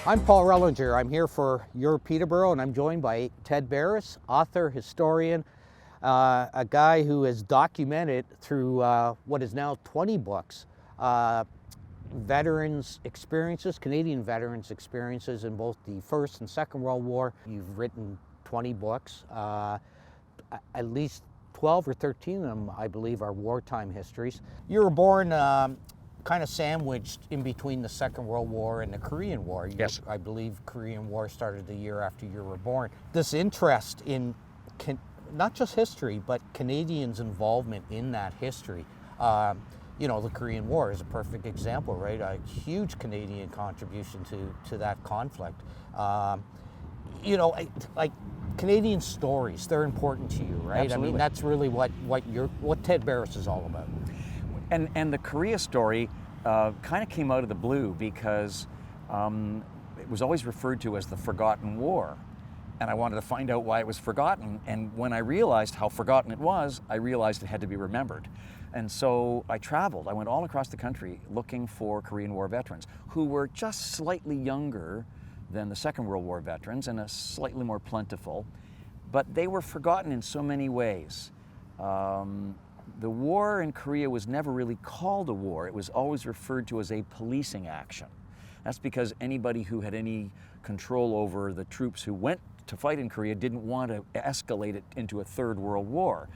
I'm Paul Rellinger. I'm here for YourPtbo, and I'm joined by Ted Barris, author, historian, a guy who has documented through what is now 20 books, veterans' experiences, Canadian veterans' experiences in both the First and Second World War. You've written 20 books. At least 12 or 13 of them, I believe, are wartime histories. You were born kind of sandwiched in between the Second World War and the Korean War. Yes. I believe Korean War started the year after you were born. This interest in not just history, but Canadians' involvement in that history. You know, the Korean War is a perfect example, right? A huge Canadian contribution to that conflict. You know, like Canadian stories, they're important to you, right? Absolutely. I mean, that's really what Ted Barris is all about. And the Korea story kind of came out of the blue because it was always referred to as the forgotten war. And I wanted to find out why it was forgotten. And when I realized how forgotten it was, I realized it had to be remembered. And so I traveled. I went all across the country looking for Korean War veterans who were just slightly younger than the Second World War veterans and slightly more plentiful. But they were forgotten in so many ways. The war in Korea was never really called a war. It was always referred to as a policing action. That's because anybody who had any control over the troops who went to fight in Korea didn't want to escalate it into a third world war.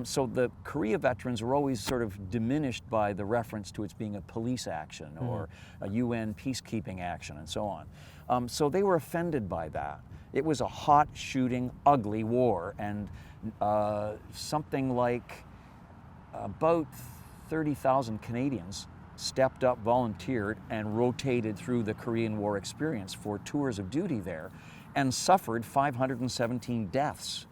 So the Korea veterans were always sort of diminished by the reference to its being a police action or a UN peacekeeping action and so on. So they were offended by that. It was a hot shooting, ugly war, and something like about 30,000 Canadians stepped up, volunteered, and rotated through the Korean War experience for tours of duty there and suffered 517 deaths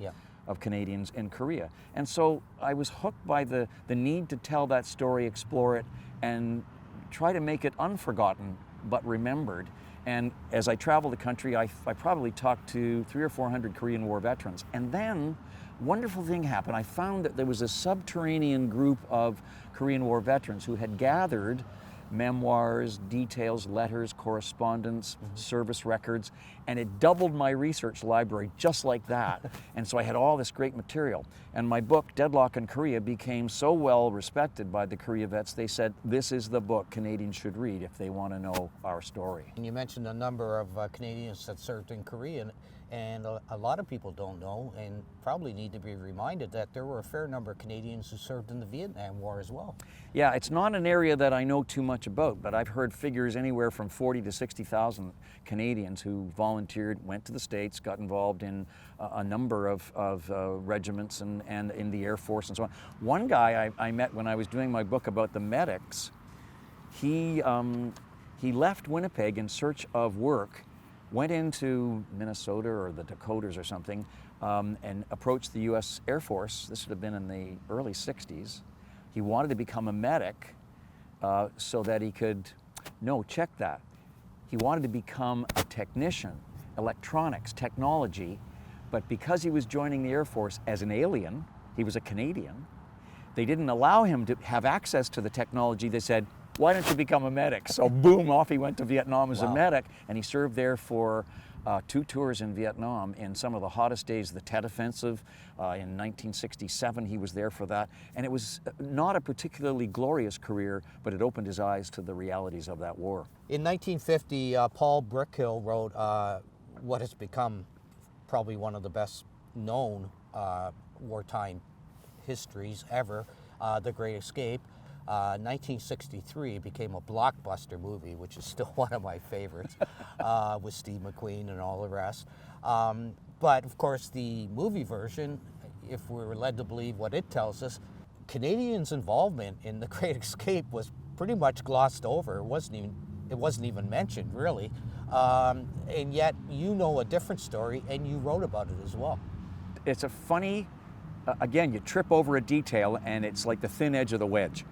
of Canadians in Korea. And so I was hooked by the need to tell that story, explore it, and try to make it unforgotten but remembered. And as I traveled the country, I probably talked to 300 or 400 Korean War veterans. And then wonderful thing happened. I found that there was a subterranean group of Korean War veterans who had gathered memoirs, details, letters, correspondence, service records, and it doubled my research library just like that. And so I had all this great material. And my book, Deadlock in Korea, became so well respected by the Korea vets, they said, this is the book Canadians should read if they want to know our story. And you mentioned a number of Canadians that served in Korea, and a lot of people don't know and probably need to be reminded that there were a fair number of Canadians who served in the Vietnam War as well. Yeah, it's not an area that I know too much about, but I've heard figures anywhere from 40 to 60,000 Canadians who volunteered, went to the States, got involved in a number of regiments and in the Air Force and so on. One guy I met when I was doing my book about the medics, he left Winnipeg in search of work, went into Minnesota or the Dakotas or something, and approached the U.S. Air Force. This would have been in the early 60s. He wanted to become a medic so that he could, check that. He wanted to become a technician, electronics, technology, but because he was joining the Air Force as an alien, he was a Canadian, they didn't allow him to have access to the technology. They said, why don't you become a medic? So boom, off he went to Vietnam as a medic, and he served there for 2 tours in Vietnam in some of the hottest days of the Tet Offensive. In 1967, he was there for that. And it was not a particularly glorious career, but it opened his eyes to the realities of that war. In 1950, Paul Brickhill wrote what has become probably one of the best known wartime histories ever, The Great Escape. 1963 became a blockbuster movie, which is still one of my favorites, with Steve McQueen and all the rest. But of course, the movie version, if we were led to believe what it tells us, Canadians' involvement in The Great Escape was pretty much glossed over. It wasn't even mentioned, really. And yet, you know a different story, and you wrote about it as well. It's a funny, again, you trip over a detail, and it's like the thin edge of the wedge.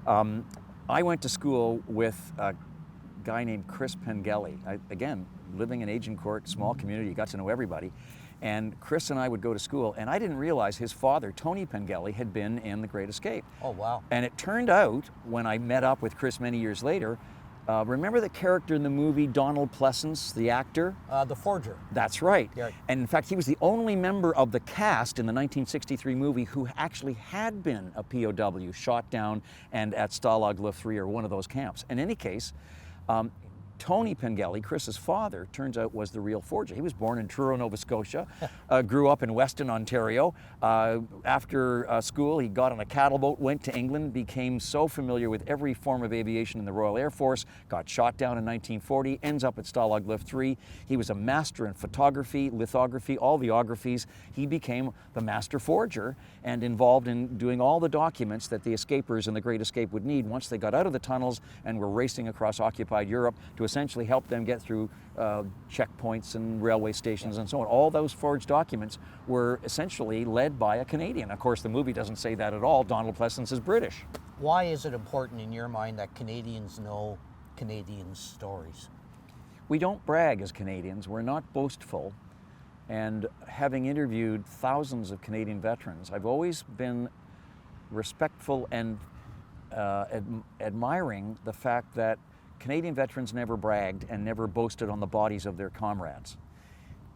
I went to school with a guy named Chris Pengelly. Again, living in Agincourt, small community, you got to know everybody. And Chris and I would go to school, and I didn't realize his father, Tony Pengelly, had been in The Great Escape. Oh, wow. And it turned out, when I met up with Chris many years later, Remember the character in the movie, Donald Pleasance, the actor? The forger. That's right. Yeah. And in fact, he was the only member of the cast in the 1963 movie who actually had been a POW, shot down and at Stalag Luft 3 or one of those camps. In any case, Tony Pengelly, Chris's father, turns out was the real forger. He was born in Truro, Nova Scotia, grew up in Weston, Ontario. After school, he got on a cattle boat, went to England, became so familiar with every form of aviation in the Royal Air Force, got shot down in 1940, ends up at Stalag Luft 3. He was a master in photography, lithography, all the ographies. He became the master forger and involved in doing all the documents that the escapers in the Great Escape would need once they got out of the tunnels and were racing across occupied Europe to essentially help them get through checkpoints and railway stations and so on. All those forged documents were essentially led by a Canadian. Of course, the movie doesn't say that at all. Donald Pleasance is British. Why is it important in your mind that Canadians know Canadian stories? We don't brag as Canadians. We're not boastful. And having interviewed thousands of Canadian veterans, I've always been respectful and admiring the fact that Canadian veterans never bragged and never boasted on the bodies of their comrades.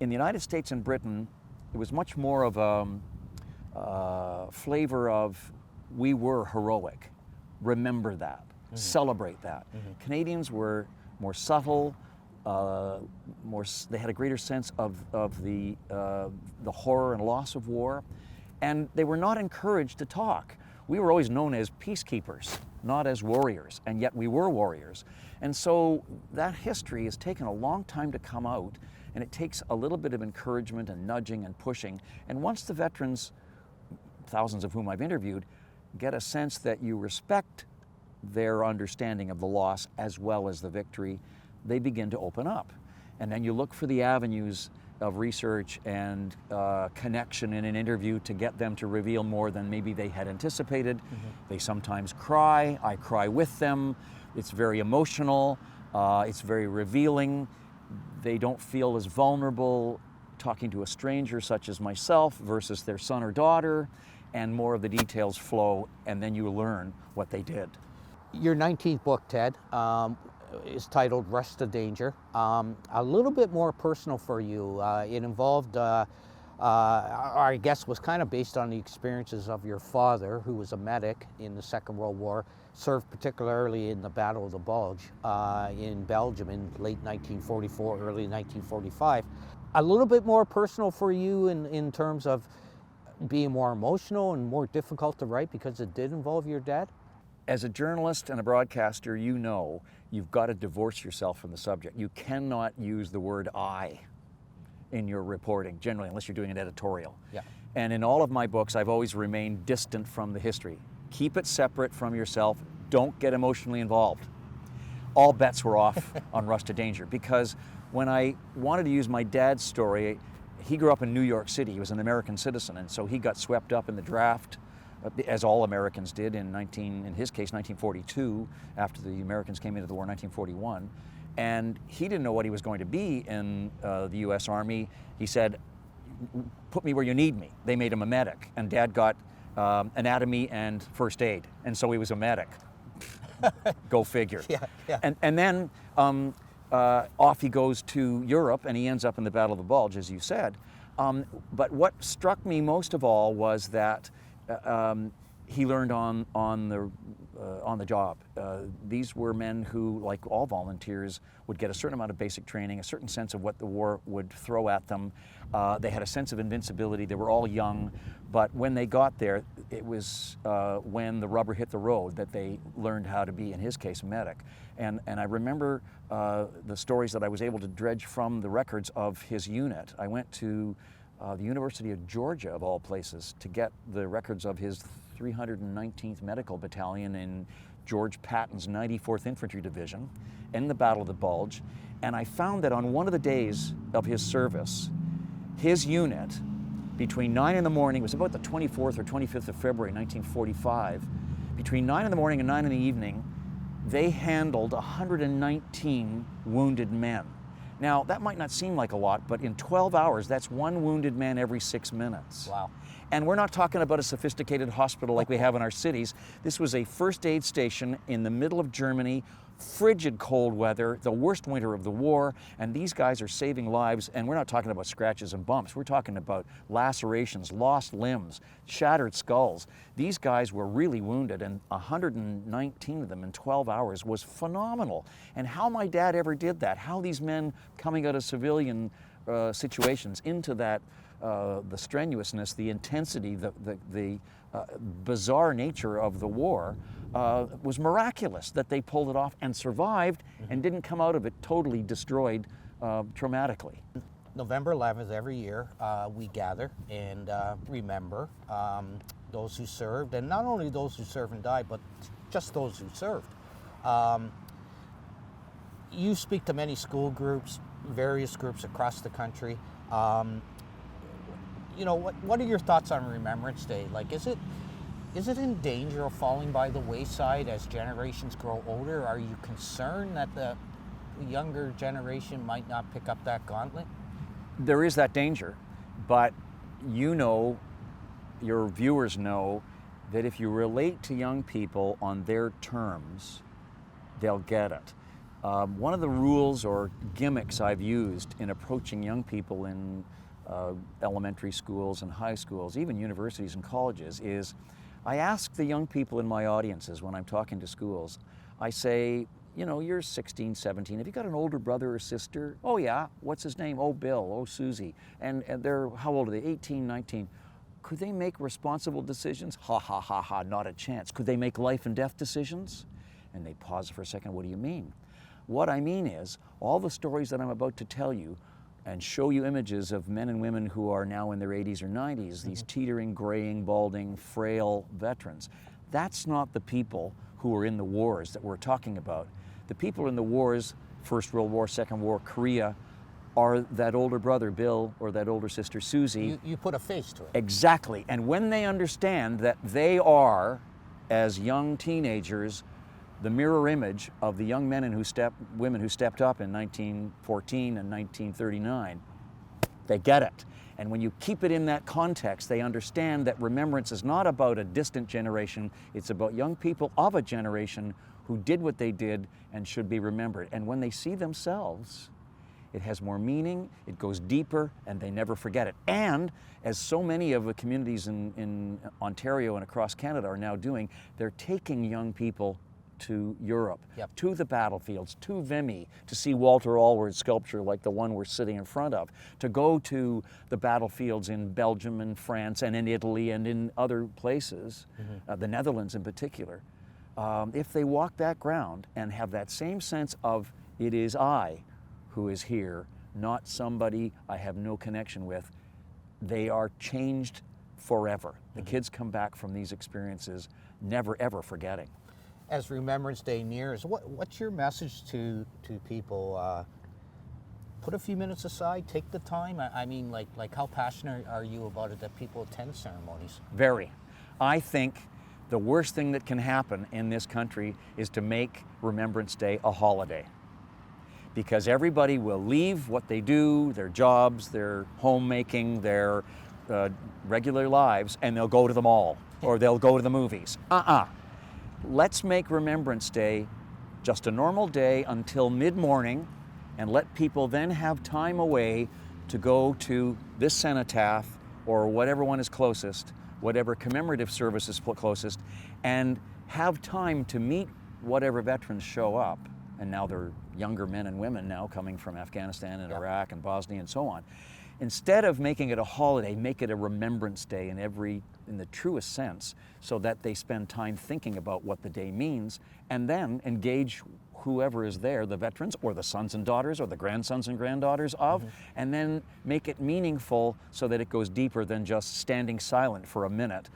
In the United States and Britain, it was much more of a flavor of we were heroic. Remember that. Mm-hmm. Celebrate that. Mm-hmm. Canadians were more subtle, they had a greater sense of the horror and loss of war, and they were not encouraged to talk. We were always known as peacekeepers, not as warriors, and yet we were warriors. And so that history has taken a long time to come out, and it takes a little bit of encouragement and nudging and pushing. And once the veterans, thousands of whom I've interviewed, get a sense that you respect their understanding of the loss as well as the victory, they begin to open up. And then you look for the avenues of research and connection in an interview to get them to reveal more than maybe they had anticipated. Mm-hmm. They sometimes cry. I cry with them. It's very emotional. It's very revealing. They don't feel as vulnerable talking to a stranger such as myself versus their son or daughter, and more of the details flow, and then you learn what they did. Your 19th book, Ted, is titled Rest of Danger. A little bit more personal for you. It involved, I guess, was kind of based on the experiences of your father, who was a medic in the Second World War, served particularly in the Battle of the Bulge in Belgium in late 1944, early 1945. A little bit more personal for you in terms of being more emotional and more difficult to write because it did involve your dad? As a journalist and a broadcaster, you know you've got to divorce yourself from the subject. You cannot use the word I in your reporting, generally, unless you're doing an editorial. Yeah. And in all of my books, I've always remained distant from the history. Keep it separate from yourself. Don't get emotionally involved. All bets were off on Rust of Danger, because when I wanted to use my dad's story, he grew up in New York City. He was an American citizen, and so he got swept up in the draft, as all Americans did in his case, 1942, after the Americans came into the war in 1941. And he didn't know what he was going to be in the U.S. Army. He said, put me where you need me. They made him a medic, and Dad got anatomy and first aid, and so he was a medic. Go figure. Yeah, yeah. And then off he goes to Europe, and he ends up in the Battle of the Bulge, as you said. But what struck me most of all was that he learned on the job. These were men who, like all volunteers, would get a certain amount of basic training, a certain sense of what the war would throw at them. They had a sense of invincibility. They were all young, but when they got there, it was when the rubber hit the road that they learned how to be, in his case, a medic. And I remember the stories that I was able to dredge from the records of his unit. I went to the University of Georgia, of all places, to get the records of his 319th Medical Battalion in George Patton's 94th Infantry Division in the Battle of the Bulge. And I found that on one of the days of his service, his unit, between 9 in the morning, it was about the 24th or 25th of February, 1945, between 9 in the morning and 9 in the evening, they handled 119 wounded men. Now, that might not seem like a lot, but in 12 hours, that's one wounded man every 6 minutes. Wow. And we're not talking about a sophisticated hospital like we have in our cities. This was a first aid station in the middle of Germany, frigid cold weather, the worst winter of the war, and these guys are saving lives, and we're not talking about scratches and bumps. We're talking about lacerations, lost limbs, shattered skulls. These guys were really wounded, and 119 of them in 12 hours was phenomenal. And how my dad ever did that, how these men coming out of civilian situations into that, the strenuousness, the intensity, the bizarre nature of the war, was miraculous that they pulled it off and survived and didn't come out of it totally destroyed traumatically. November 11th every year we gather and remember those who served, and not only those who served and died, but just those who served. You speak to many school groups, various groups across the country. You know, what are your thoughts on Remembrance Day? Like, is it in danger of falling by the wayside as generations grow older? Are you concerned that the younger generation might not pick up that gauntlet? There is that danger, but you know, your viewers know, that if you relate to young people on their terms, they'll get it. One of the rules or gimmicks I've used in approaching young people in elementary schools and high schools, even universities and colleges, is I ask the young people in my audiences when I'm talking to schools, I say, you know, you're 16, 17, have you got an older brother or sister? Oh yeah, what's his name? Oh, Bill, oh, Susie. And they're, how old are they? 18, 19. Could they make responsible decisions? Ha, ha, ha, ha, not a chance. Could they make life and death decisions? And they pause for a second, what do you mean? What I mean is, all the stories that I'm about to tell you and show you images of men and women who are now in their 80s or 90s, these teetering, graying, balding, frail veterans. That's not the people who are in the wars that we're talking about. The people in the wars, First World War, Second War, Korea, are that older brother, Bill, or that older sister, Susie. You put a face to it. Exactly. And when they understand that they are, as young teenagers, the mirror image of the young men and women who stepped up in 1914 and 1939, they get it. And when you keep it in that context, they understand that remembrance is not about a distant generation, it's about young people of a generation who did what they did and should be remembered. And when they see themselves, it has more meaning, it goes deeper, and they never forget it. And as so many of the communities in Ontario and across Canada are now doing, they're taking young people to Europe, to the battlefields, to Vimy, to see Walter Allward's sculpture like the one we're sitting in front of, to go to the battlefields in Belgium and France and in Italy and in other places, the Netherlands in particular. If they walk that ground and have that same sense of, it is I who is here, not somebody I have no connection with, they are changed forever. The kids come back from these experiences never ever forgetting. As Remembrance Day nears, what's your message to people? Put a few minutes aside, take the time. I mean, like how passionate are you about it that people attend ceremonies? Very. I think the worst thing that can happen in this country is to make Remembrance Day a holiday. Because everybody will leave what they do, their jobs, their homemaking, their regular lives, and they'll go to the mall or they'll go to the movies. Let's make Remembrance Day just a normal day until mid-morning, and let people then have time away to go to this cenotaph or whatever one is closest, whatever commemorative service is closest, and have time to meet whatever veterans show up. And now they're younger men and women now coming from Afghanistan and Iraq and Bosnia and so on. Instead of making it a holiday, make it a Remembrance Day in the truest sense, so that they spend time thinking about what the day means, and then engage whoever is there, the veterans or the sons and daughters or the grandsons and granddaughters of, and then make it meaningful so that it goes deeper than just standing silent for a minute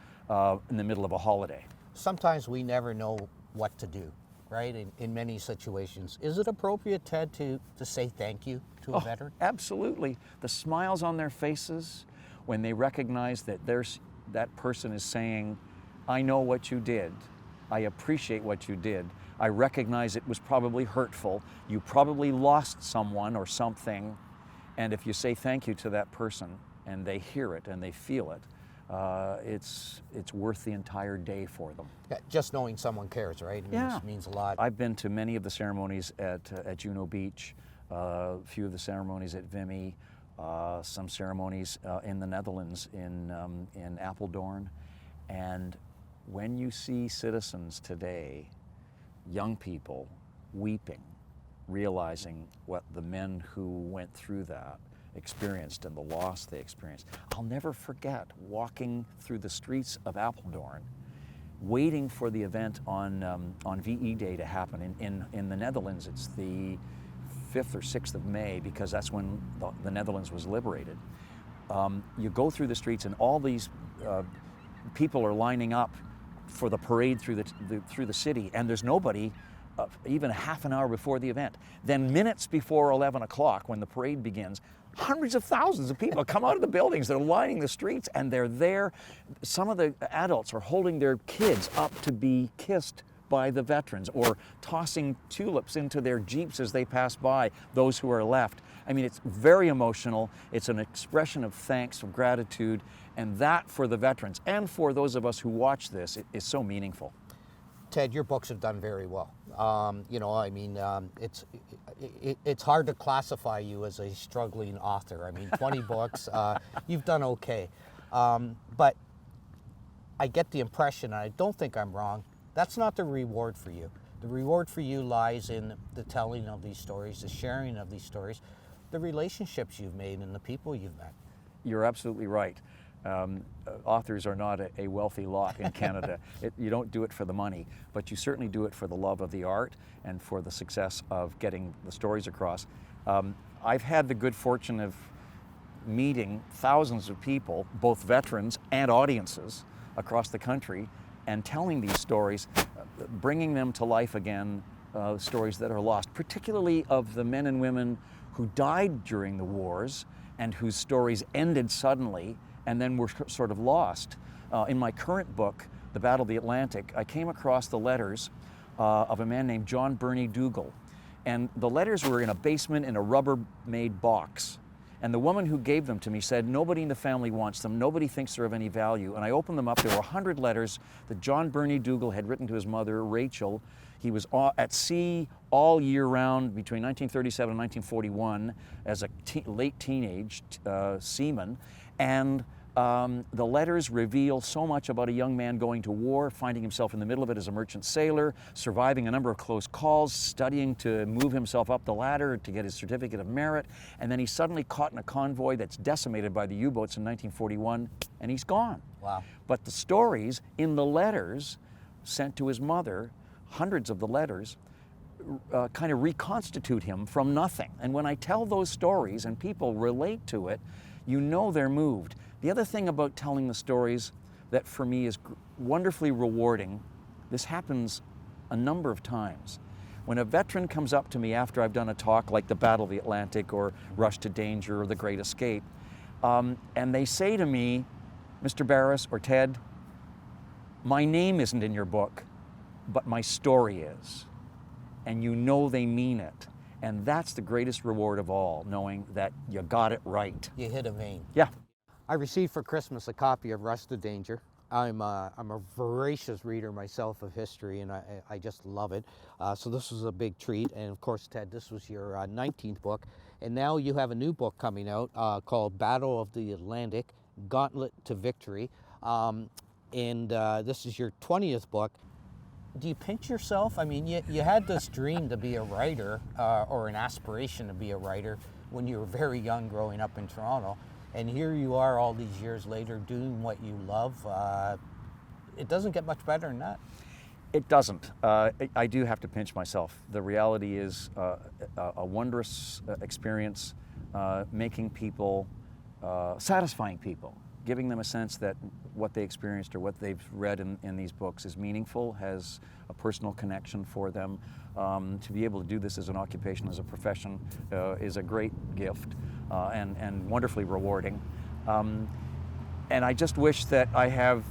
in the middle of a holiday. Sometimes we never know what to do, right? In many situations. Is it appropriate, Ted, to say thank you to a veteran? Absolutely. The smiles on their faces when they recognize that that person is saying, I know what you did. I appreciate what you did. I recognize it was probably hurtful. You probably lost someone or something. And if you say thank you to that person and they hear it and they feel it, it's worth the entire day for them. Yeah, just knowing someone cares, right? It means a lot. I've been to many of the ceremonies at Juno Beach, a few of the ceremonies at Vimy, some ceremonies in the Netherlands in Apeldoorn, and when you see citizens today, young people, weeping, realizing what the men who went through that experienced and the loss they experienced. I'll never forget walking through the streets of Apeldoorn, waiting for the event on VE Day to happen. In the Netherlands, it's the 5th or 6th of May, because that's when the Netherlands was liberated. You go through the streets and all these people are lining up for the parade through the city, and there's nobody even a half an hour before the event. Then minutes before 11 o'clock, when the parade begins, hundreds of thousands of people come out of the buildings. They're lining the streets, and they're there. Some of the adults are holding their kids up to be kissed by the veterans, or tossing tulips into their jeeps as they pass by those who are left. I mean, it's very emotional. It's an expression of thanks, of gratitude, and that for the veterans and for those of us who watch this is so meaningful. Ted, your books have done very well. It's hard to classify you as a struggling author. I mean, 20 books, you've done okay. But I get the impression, and I don't think I'm wrong, that's not the reward for you. The reward for you lies in the telling of these stories, the sharing of these stories, the relationships you've made and the people you've met. You're absolutely right. Authors are not a wealthy lot in Canada. You don't do it for the money, but you certainly do it for the love of the art and for the success of getting the stories across. I've had the good fortune of meeting thousands of people, both veterans and audiences across the country, and telling these stories, bringing them to life again, stories that are lost, particularly of the men and women who died during the wars and whose stories ended suddenly and then were sort of lost. In my current book, The Battle of the Atlantic, I came across the letters of a man named John Burney Dougal. And the letters were in a basement in a Rubbermaid box. And the woman who gave them to me said, nobody in the family wants them, nobody thinks they're of any value. And I opened them up, there were 100 letters that John Burney Dougal had written to his mother, Rachel. He was at sea all year round between 1937 and 1941 as a late teenage seaman. And the letters reveal so much about a young man going to war, finding himself in the middle of it as a merchant sailor, surviving a number of close calls, studying to move himself up the ladder to get his certificate of merit, and then he's suddenly caught in a convoy that's decimated by the U-boats in 1941, and he's gone. Wow. But the stories in the letters sent to his mother, hundreds of the letters, kind of reconstitute him from nothing. And when I tell those stories and people relate to it, you know they're moved. The other thing about telling the stories that for me is wonderfully rewarding, this happens a number of times. When a veteran comes up to me after I've done a talk like The Battle of the Atlantic or Rush to Danger or The Great Escape, and they say to me, Mr. Barris or Ted, my name isn't in your book, but my story is. And you know they mean it. And that's the greatest reward of all, knowing that you got it right. You hit a vein. Yeah. I received for Christmas a copy of Rush to Danger. I'm a voracious reader myself of history, and I just love it. So this was a big treat. And of course, Ted, this was your 19th book. And now you have a new book coming out called Battle of the Atlantic, Gauntlet to Victory. This is your 20th book. Do you pinch yourself? I mean, you had this dream to be a writer, or an aspiration to be a writer when you were very young growing up in Toronto. And here you are all these years later doing what you love. It doesn't get much better than that. It doesn't. I do have to pinch myself. The reality is a wondrous experience, making people, satisfying people, giving them a sense that what they experienced or what they've read in these books is meaningful, has a personal connection for them. To be able to do this as an occupation, as a profession, is a great gift and wonderfully rewarding. And I just wish that I have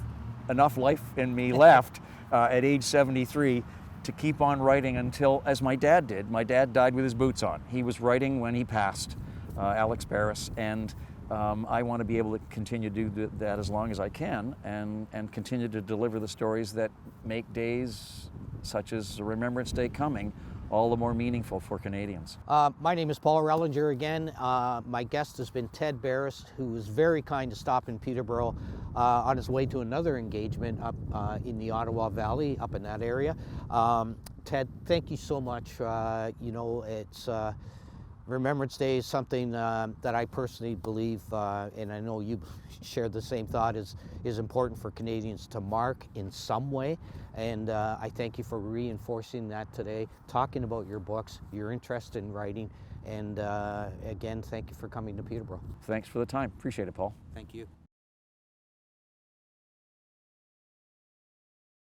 enough life in me left at age 73 to keep on writing until, as my dad did. My dad died with his boots on. He was writing when he passed, Alex Barris, and I want to be able to continue to do that as long as I can, and continue to deliver the stories that make days such as Remembrance Day coming all the more meaningful for Canadians. My name is Paul Rellinger again. My guest has been Ted Barris, who was very kind to stop in Peterborough on his way to another engagement up in the Ottawa Valley, up in that area. Ted, thank you so much. You know, it's Remembrance Day is something that I personally believe, and I know you share the same thought, is important for Canadians to mark in some way. And I thank you for reinforcing that today, talking about your books, your interest in writing, and again, thank you for coming to Peterborough. Thanks for the time. Appreciate it, Paul. Thank you.